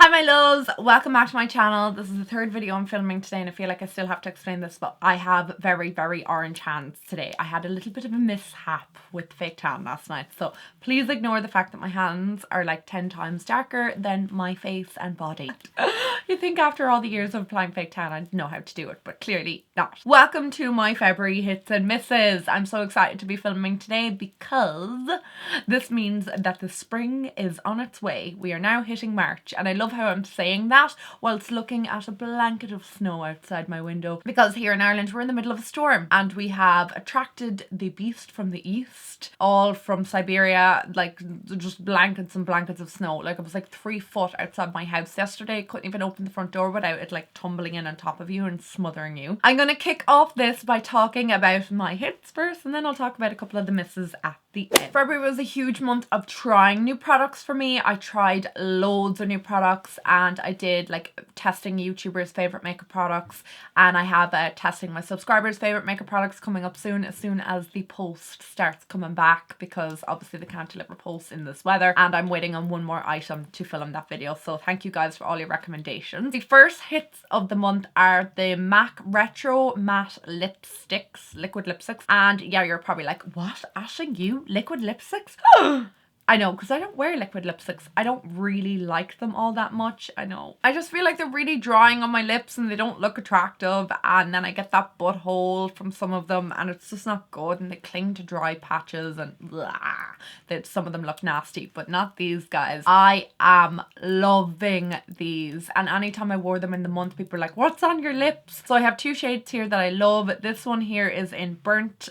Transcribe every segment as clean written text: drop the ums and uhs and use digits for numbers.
Hi my loves, welcome back to my channel. This is the third video I'm filming today and I feel like I still have to explain this, but I have very orange hands today. I had a little bit of a mishap with fake tan last night, so please ignore the fact that my hands are like 10 times darker than my face and body. You think after all the years of applying fake tan I'd know how to do it, but clearly not. Welcome to my February hits and misses. I'm so excited to be filming today because this means that the spring is on its way. We are now hitting March and I love how I'm saying that whilst looking at a blanket of snow outside my window, because here in Ireland we're in the middle of a storm and we have attracted the beast from the east, all from Siberia, like just blankets and blankets of snow. Like it was like 3 foot outside my house yesterday. Couldn't even open the front door without it like tumbling in on top of you and smothering you. I'm gonna kick off this by talking about my hits first and then I'll talk about a couple of the misses at the end. February was a huge month of trying new products for me. I tried loads of new products and I did like testing YouTubers' favorite makeup products, and I have testing my subscribers' favorite makeup products coming up soon, as soon as the post starts coming back, because obviously they can't deliver posts in this weather and I'm waiting on one more item to film that video. So thank you guys for all your recommendations. The first hits of the month are the MAC Retro Matte Lipsticks, liquid lipsticks. And yeah, you're probably like, what, Ashing, you liquid lipsticks? I know, because I don't wear liquid lipsticks. I don't really like them all that much. I know. I just feel like they're really drying on my lips and they don't look attractive, and then I get that butthole from some of them and it's just not good, and they cling to dry patches and blah. That some of them look nasty, but not these guys. I am loving these, and anytime I wore them in the month, people are like, what's on your lips? So I have two shades here that I love. This one here is in burnt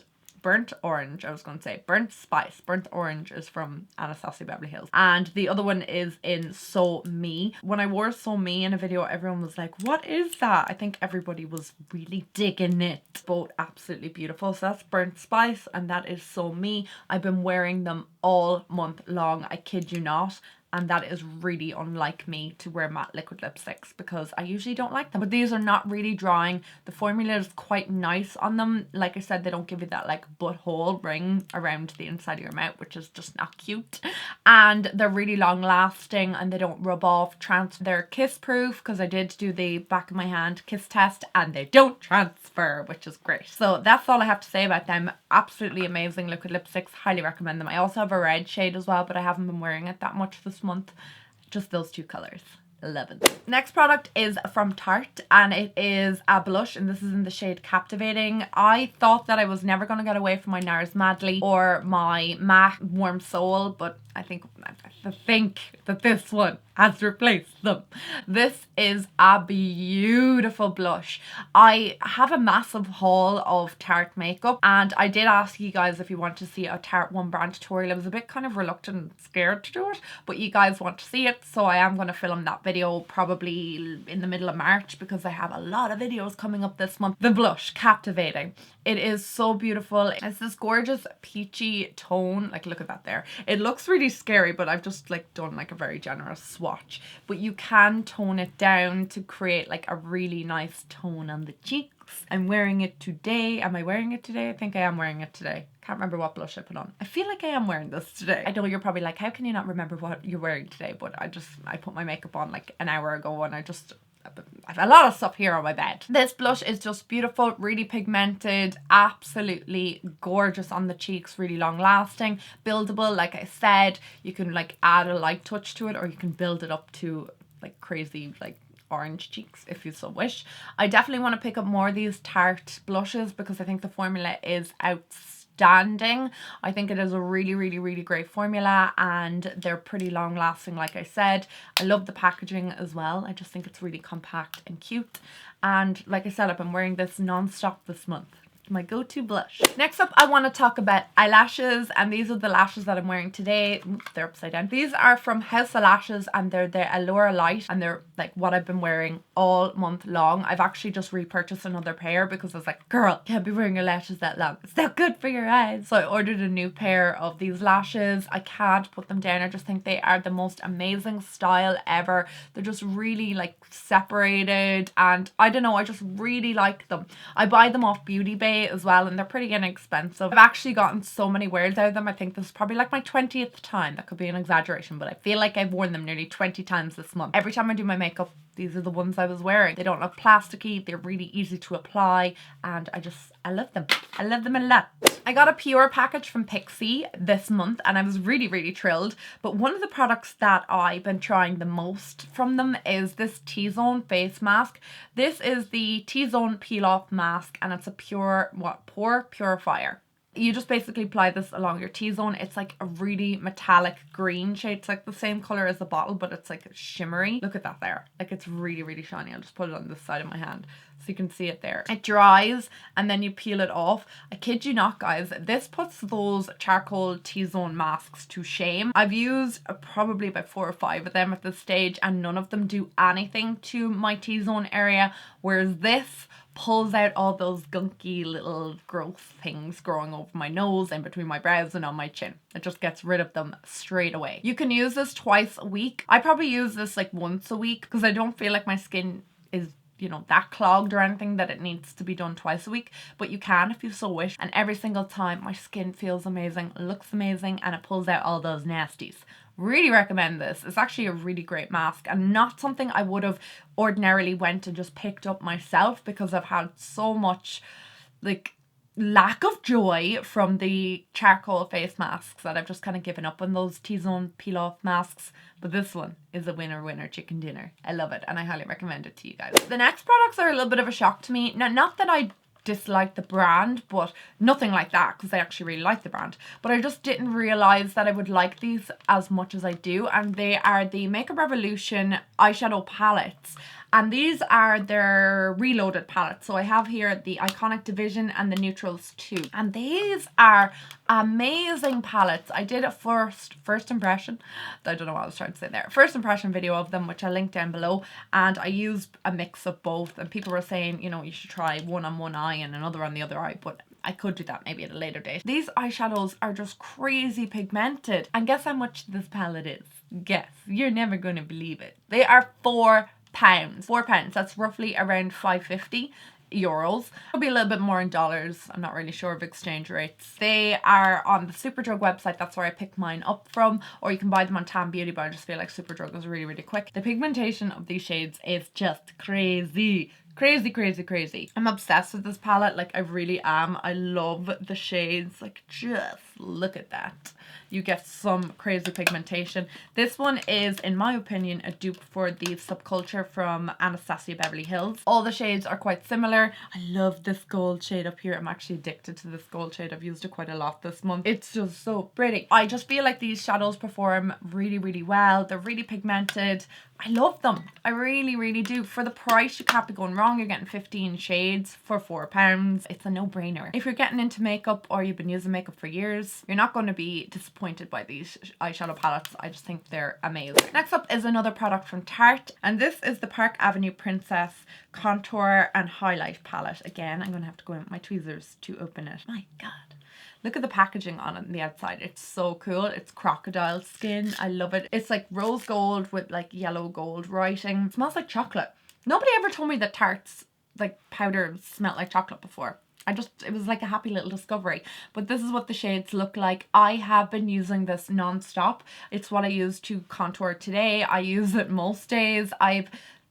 orange. I was going to say burnt spice. Burnt orange is from Anastasia Beverly Hills, and the other one is in So Me. When I wore So Me in a video, everyone was like, what is that? I think everybody was really digging it. Both absolutely beautiful. So that's burnt spice and that is So Me. I've been wearing them all month long, I kid you not. And that is really unlike me to wear matte liquid lipsticks because I usually don't like them. But these are not really drying. The formula is quite nice on them. Like I said, they don't give you that like butthole ring around the inside of your mouth, which is just not cute. And they're really long lasting and they don't rub off. They're kiss proof because I did do the back of my hand kiss test and they don't transfer, which is great. So that's all I have to say about them. Absolutely amazing liquid lipsticks. Highly recommend them. I also have a red shade as well, but I haven't been wearing it that much this month. Just those two colors. Love it. Next product is from Tarte and it is a blush, and this is in the shade Captivating. I thought that I was never going to get away from my NARS Madly or my MAC Warm Soul, but I think that this one has replaced them. This is a beautiful blush. I have a massive haul of Tarte makeup and I did ask you guys if you want to see a Tarte one brand tutorial. I was a bit kind of reluctant and scared to do it, but you guys want to see it, so I am going to film that video probably in the middle of March because I have a lot of videos coming up this month. The blush Captivating. It is so beautiful. It's this gorgeous peachy tone. Like look at that there. It looks really scary, but I've just like done like a very generous swatch, but you can tone it down to create like a really nice tone on the cheeks. I'm wearing it today. Am I wearing it today? I think I am wearing it today. Can't remember what blush I put on. I feel like I am wearing this today. I know you're probably like, how can you not remember what you're wearing today? But I put my makeup on like an hour ago and I have a lot of stuff here on my bed. This blush is just beautiful, really pigmented, absolutely gorgeous on the cheeks, really long lasting, buildable. Like I said, you can like add a light touch to it or you can build it up to like crazy like orange cheeks if you so wish. I definitely want to pick up more of these Tarte blushes because I think the formula is outstanding. I think it is a really great formula and they're pretty long lasting. Like I said, I love the packaging as well. I just think it's really compact and cute, and like I said, I've been wearing this non-stop this month. My go-to blush. Next up, I want to talk about eyelashes, and these are the lashes that I'm wearing today. Oops, they're upside down. These are from House of Lashes and they're the Allure Light, and they're like what I've been wearing all month long. I've actually just repurchased another pair because I was like, girl, can't be wearing your lashes that long. It's not good for your eyes. So I ordered a new pair of these lashes. I can't put them down. I just think they are the most amazing style ever. They're just really like separated and I don't know, I just really like them. I buy them off Beauty Bay day as well, and they're pretty inexpensive. I've actually gotten so many wears out of them. I think this is probably like my 20th time. That could be an exaggeration, but I feel like I've worn them nearly 20 times this month. Every time I do my makeup, these are the ones I was wearing. They don't look plasticky, they're really easy to apply, and I love them. I love them a lot. I got a Pure package from Pixie this month and I was really, really thrilled. But one of the products that I've been trying the most from them is this T-Zone face mask. This is the T-Zone peel off mask and it's a pore purifier. You just basically apply this along your T-zone. It's like a really metallic green shade. It's like the same color as the bottle, but it's like shimmery. Look at that there. Like it's really, really shiny. I'll just put it on this side of my hand so you can see it there. It dries and then you peel it off. I kid you not, guys. This puts those charcoal T-zone masks to shame. I've used probably about 4 or 5 of them at this stage and none of them do anything to my T-zone area. Whereas this pulls out all those gunky little growth things growing over my nose and between my brows and on my chin. It just gets rid of them straight away. You can use this twice a week. I probably use this like once a week because I don't feel like my skin is, you know, that clogged or anything that it needs to be done twice a week, but you can if you so wish. And every single time my skin feels amazing, looks amazing, and it pulls out all those nasties. Really recommend this. It's actually a really great mask and not something I would have ordinarily went and just picked up myself because I've had so much like lack of joy from the charcoal face masks that I've just kind of given up on those T-zone peel off masks. But this one is a winner chicken dinner. I love it and I highly recommend it to you guys. The next products are a little bit of a shock to me. Now, not that I dislike the brand, but nothing like that because I actually really like the brand, but I just didn't realize that I would like these as much as I do, and they are the Makeup Revolution eyeshadow palettes. And these are their reloaded palettes. So I have here the Iconic Division and the Neutrals 2. And these are amazing palettes. I did a first impression. I don't know what I was trying to say there. First impression video of them, which I'll link down below. And I used a mix of both. And people were saying, you know, you should try one on one eye and another on the other eye. But I could do that maybe at a later date. These eyeshadows are just crazy pigmented. And guess how much this palette is? Guess. You're never going to believe it. They are £4. £4. That's roughly around €5.50. It'll be a little bit more in dollars. I'm not really sure of exchange rates. They are on the Superdrug website. That's where I picked mine up from. Or you can buy them on Tan Beauty, but I just feel like Superdrug is really, really quick. The pigmentation of these shades is just crazy. Crazy. I'm obsessed with this palette. Like, I really am. I love the shades. Like, just look at that. You get some crazy pigmentation. This one is, in my opinion, a dupe for the Subculture from Anastasia Beverly Hills. All the shades are quite similar. I love this gold shade up here. I'm actually addicted to this gold shade. I've used it quite a lot this month. It's just so pretty. I just feel like these shadows perform really, really well. They're really pigmented. I love them. I really, really do. For the price, you can't be going wrong. You're getting 15 shades for £4. It's a no-brainer. If you're getting into makeup or you've been using makeup for years, you're not going to be disappointed by these eyeshadow palettes. I just think they're amazing. Next up is another product from Tarte, and this is the Park Avenue Princess Contour and Highlight Palette. Again, I'm going to have to go in with my tweezers to open it. My God. Look at the packaging on it on the outside. It's so cool. It's crocodile skin. I love it. It's like rose gold with like yellow gold writing. It smells like chocolate. Nobody ever told me that Tarte's like powder smelled like chocolate before. It was like a happy little discovery. But this is what the shades look like. I have been using this non-stop. It's what I use to contour today. I use it most days.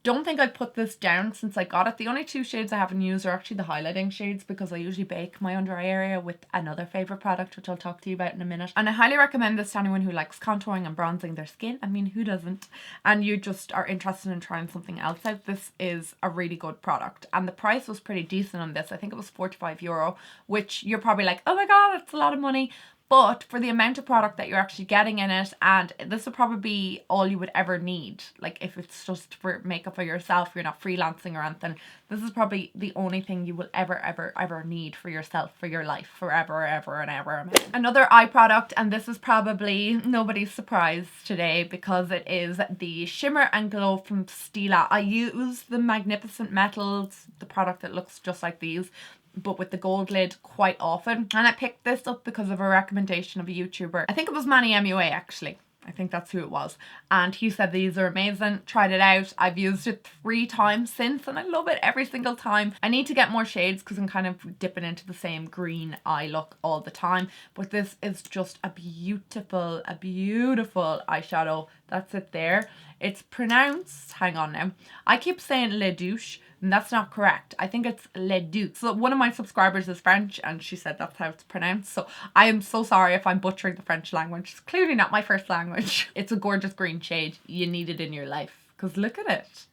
Don't think I've put this down since I got it. The only 2 shades I haven't used are actually the highlighting shades because I usually bake my under eye area with another favourite product, which I'll talk to you about in a minute. And I highly recommend this to anyone who likes contouring and bronzing their skin. I mean, who doesn't? And you just are interested in trying something else out. This is a really good product. And the price was pretty decent on this. I think it was €45, which you're probably like, oh my God, that's a lot of money. But for the amount of product that you're actually getting in it, and this would probably be all you would ever need. Like if it's just for makeup for yourself, you're not freelancing or anything, this is probably the only thing you will ever need for yourself, for your life, forever, ever and ever. Another eye product, and this is probably nobody's surprise today because it is the Shimmer and Glow from Stila. I use the Magnificent Metals, the product that looks just like these, but with the gold lid, quite often. And I picked this up because of a recommendation of a YouTuber. I think it was Manny MUA actually. I think that's who it was. And he said these are amazing. Tried it out. I've used it 3 times since and I love it every single time. I need to get more shades because I'm kind of dipping into the same green eye look all the time. But this is just a beautiful eyeshadow. That's it there. It's pronounced, hang on now. I keep saying Le Douche. And that's not correct. I think it's Le Duc. So one of my subscribers is French and she said that's how it's pronounced. So I am so sorry if I'm butchering the French language. It's clearly not my first language. It's a gorgeous green shade. You need it in your life because look at it.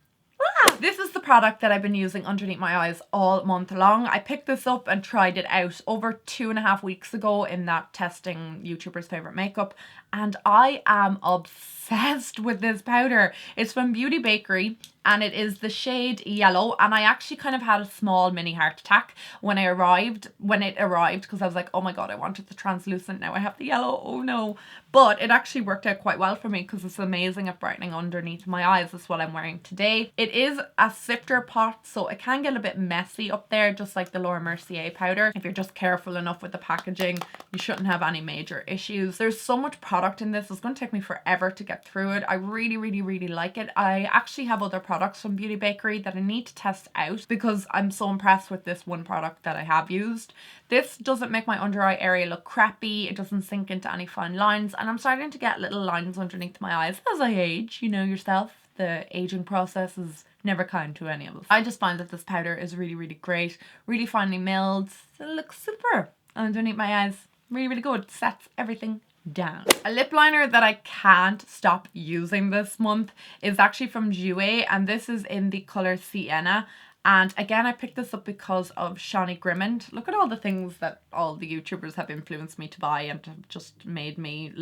This is the product that I've been using underneath my eyes all month long. I picked this up and tried it out over 2.5 weeks ago in that testing YouTuber's favorite makeup. And I am obsessed with this powder. It's from Beauty Bakery and it is the shade Yellow. And I actually kind of had a small mini heart attack when it arrived because I was like, oh my God, I wanted the translucent. Now I have the yellow. Oh no. But it actually worked out quite well for me because it's amazing at brightening underneath my eyes. That's what I'm wearing today. It is a sifter pot, so it can get a bit messy up there, just like the Laura Mercier powder. If you're just careful enough with the packaging, you shouldn't have any major issues. There's so much product in this. It's going to take me forever to get through it. I really like it. I actually have other products from Beauty Bakery that I need to test out because I'm so impressed with this one product that I have used. This doesn't make my under eye area look crappy. It doesn't sink into any fine lines. And I'm starting to get little lines underneath my eyes as I age. You know yourself, the aging process is never kind to any of us. I just find that this powder is really great. Really finely milled. It looks super underneath my eyes. Really good. Sets everything down. A lip liner that I can't stop using this month is actually from GEEK, and this is in the color Sienna. And again, I picked this up because of Shani Grimmond. Look at all the things that all the YouTubers have influenced me to buy and have just made me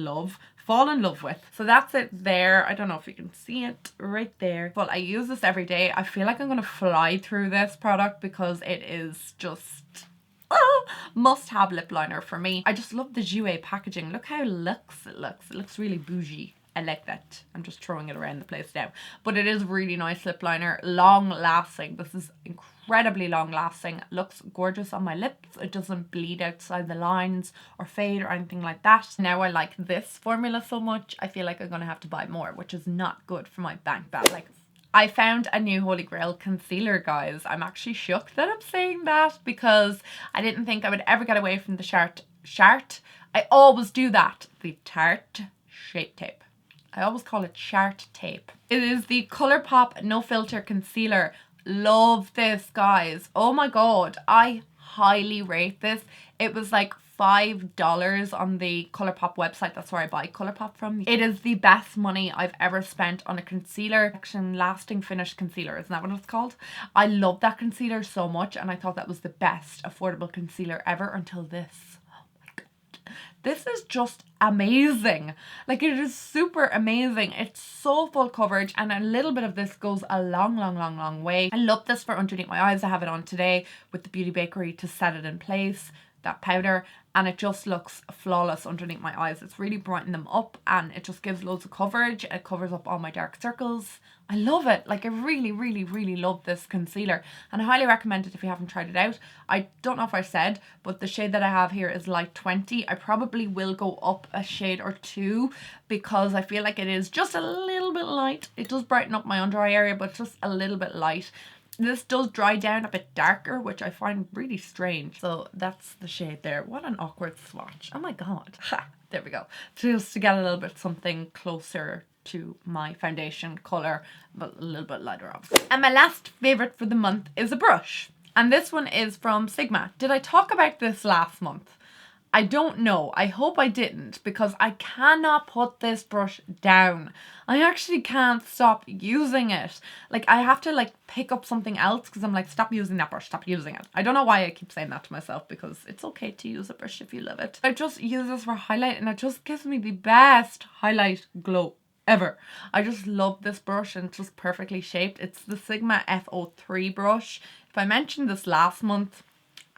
fall in love with. So that's it there. I don't know if you can see it right there. But I use this every day. I feel like I'm going to fly through this product because it is just must-have lip liner for me. I just love the GEEK packaging. Look how luxe it looks. It looks really bougie. I like that. I'm just throwing it around the place now. But it is really nice lip liner. Long lasting. This is incredibly long lasting. Looks gorgeous on my lips. It doesn't bleed outside the lines or fade or anything like that. Now I like this formula so much, I feel like I'm going to have to buy more, which is not good for my bank balance. I found a new Holy Grail concealer, guys. I'm actually shook that I'm saying that because I didn't think I would ever get away from the Shart. I always do that. The Tarte Shape Tape. I always call it Shart Tape. It is the ColourPop No Filter Concealer. Love this, guys. Oh my God. I highly rate this. It was like $5 on the ColourPop website. That's where I buy ColourPop from. It is the best money I've ever spent on a concealer. Action Lasting Finish Concealer, isn't that what it's called? I love that concealer so much and I thought that was the best affordable concealer ever until this. Oh my God. This is just amazing. Like, it is super amazing. It's so full coverage and a little bit of this goes a long way. I love this for underneath my eyes. I have it on today with the Beauty Bakery to set it in place, that powder, and it just looks flawless underneath my eyes. It's really brightened them up and it just gives loads of coverage. It covers up all my dark circles. I love it. Like, I really love this concealer and I highly recommend it if you haven't tried it out. I don't know if I said, but the shade that I have here is light 20. I probably will go up a shade or two because I feel like it is just a little bit light. It does brighten up my under eye area, but it's just a little bit light. This does dry down a bit darker, which I find really strange. So that's the shade there. What an awkward swatch. Oh my God. Ha, there we go. Just to get a little bit something closer to my foundation colour, but a little bit lighter up. And my last favourite for the month is a brush. And this one is from Sigma. Did I talk about this last month? I don't know. I hope I didn't because I cannot put this brush down. I actually can't stop using it. Like, I have to like pick up something else because I'm like, stop using that brush, stop using it. I don't know why I keep saying that to myself because it's okay to use a brush if you love it. I just use this for highlight and it just gives me the best highlight glow ever. I just love this brush and it's just perfectly shaped. It's the Sigma F03 brush. If I mentioned this last month,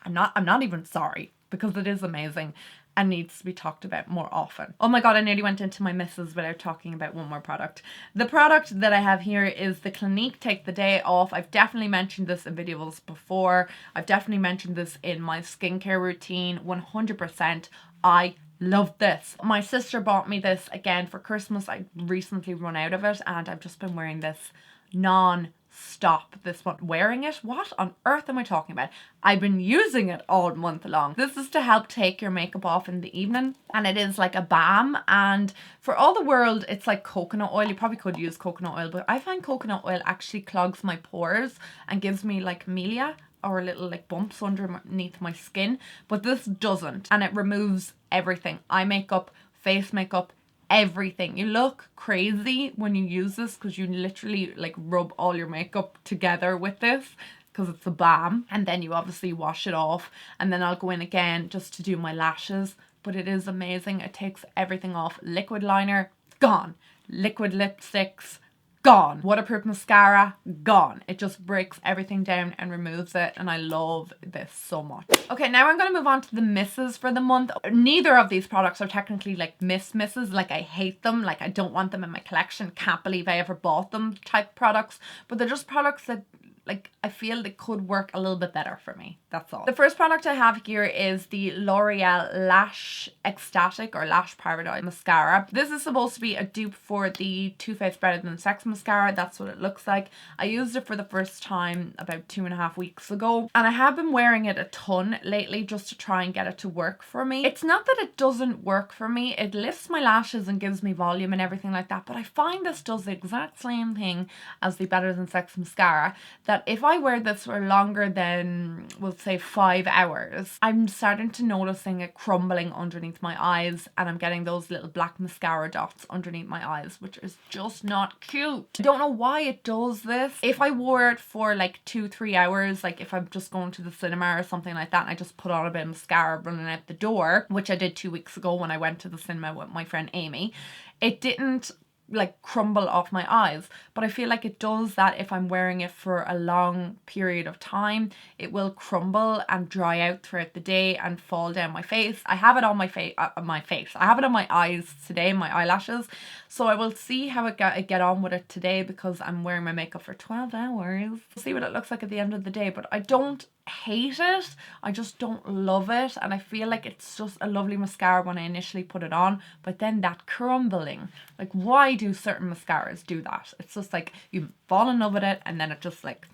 I'm not even sorry, because it is amazing and needs to be talked about more often. Oh my God, I nearly went into my misses without talking about one more product. The product that I have here is the Clinique Take the Day Off. I've definitely mentioned this in videos before. I've definitely mentioned this in my skincare routine. 100%. I Love this. My sister bought me this again for Christmas. I recently run out of it and I've just been wearing this non-stop this month. Wearing it? What on earth am I talking about? I've been using it all month long. This is to help take your makeup off in the evening, and it is like a balm, and for all the world it's like coconut oil. You probably could use coconut oil, but I find coconut oil actually clogs my pores and gives me like melia or little like bumps underneath my skin, but this doesn't, and it removes everything. Eye makeup, face makeup, everything. You look crazy when you use this because you literally like rub all your makeup together with this because it's a balm, and then you obviously wash it off, and then I'll go in again just to do my lashes. But it is amazing. It takes everything off. Liquid liner, gone. Liquid lipsticks, gone. Waterproof mascara, gone. It just breaks everything down and removes it, and I love this so much. Okay, now I'm going to move on to the misses for the month. Neither of these products are technically like misses. Like, I hate them. Like, I don't want them in my collection. Can't believe I ever bought them type products. But they're just products that like I feel they could work a little bit better for me. That's all. The first product I have here is the L'Oreal Lash Ecstatic or Lash Paradise Mascara. This is supposed to be a dupe for the Too Faced Better Than Sex Mascara. That's what it looks like. I used it for the first time about 2.5 weeks ago, and I have been wearing it a ton lately just to try and get it to work for me. It's not that it doesn't work for me. It lifts my lashes and gives me volume and everything like that, but I find this does the exact same thing as the Better Than Sex Mascara, that if I wear this for longer than, we'll say 5 hours, I'm starting to noticing it crumbling underneath my eyes, and I'm getting those little black mascara dots underneath my eyes, which is just not cute. I don't know why it does this. If I wore it for like 2-3 hours, like if I'm just going to the cinema or something like that and I just put on a bit of mascara running out the door, which I did 2 weeks ago when I went to the cinema with my friend Amy, it didn't like crumble off my eyes, but I feel like it does that if I'm wearing it for a long period of time. It will crumble and dry out throughout the day and fall down my face. I have it on my face. I have it on my eyes today, my eyelashes. So I will see how I get on with it today because I'm wearing my makeup for 12 hours. See what it looks like at the end of the day, but I don't hate it. I just don't love it, and I feel like it's just a lovely mascara when I initially put it on, but then that crumbling, like why do certain mascaras do that? It's just like you fall in love with it and then it just like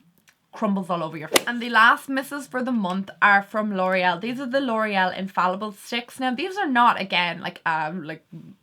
crumbles all over your face. And the last misses for the month are from L'Oreal. These are the L'Oreal Infallible Sticks. Now these are not, again, like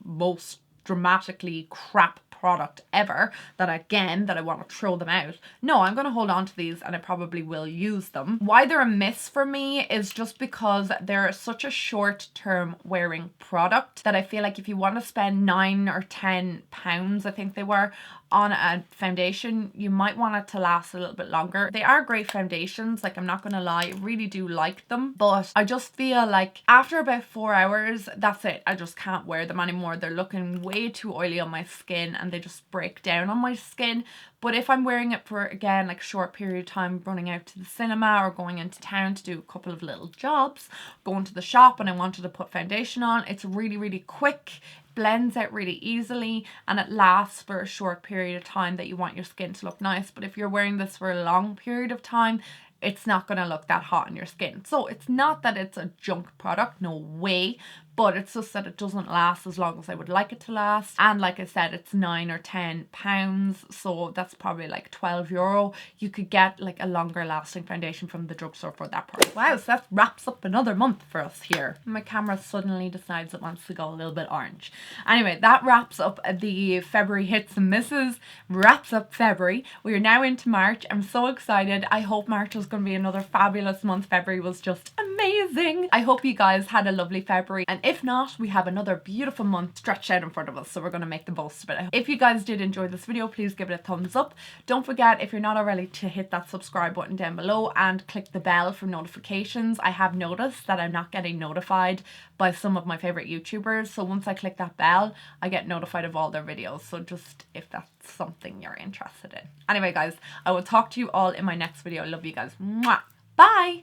most dramatically crap product ever that I want to throw them out. No, I'm going to hold on to these and I probably will use them. Why they're a miss for me is just because they're such a short-term wearing product that I feel like if you want to spend £9 or £10, I think they were, on a foundation, you might want it to last a little bit longer. They are great foundations, like I'm not gonna lie, I really do like them, but I just feel like after about 4 hours, that's it. I just can't wear them anymore. They're looking way too oily on my skin and they just break down on my skin. But if I'm wearing it for, again, like a short period of time, running out to the cinema or going into town to do a couple of little jobs, going to the shop and I wanted to put foundation on, it's really, really quick, blends out really easily, and it lasts for a short period of time that you want your skin to look nice. But if you're wearing this for a long period of time, it's not going to look that hot on your skin. So it's not that it's a junk product, no way, but it's just that it doesn't last as long as I would like it to last. And like I said, it's £9 or £10, so that's probably like €12. You could get like a longer lasting foundation from the drugstore for that price. Wow, so that wraps up another month for us here. My camera suddenly decides it wants to go a little bit orange. Anyway, that wraps up the February hits and misses, wraps up February. We are now into March. I'm so excited. I hope March is going to be another fabulous month. February was just amazing. I hope you guys had a lovely February, and if not, we have another beautiful month stretched out in front of us, so we're going to make the most of it. If you guys did enjoy this video, please give it a thumbs up. Don't forget, if you're not already, to hit that subscribe button down below and click the bell for notifications. I have noticed that I'm not getting notified by some of my favorite YouTubers, so once I click that bell, I get notified of all their videos. So just if that's something you're interested in. Anyway guys, I will talk to you all in my next video. I love you guys. Mwah! Bye!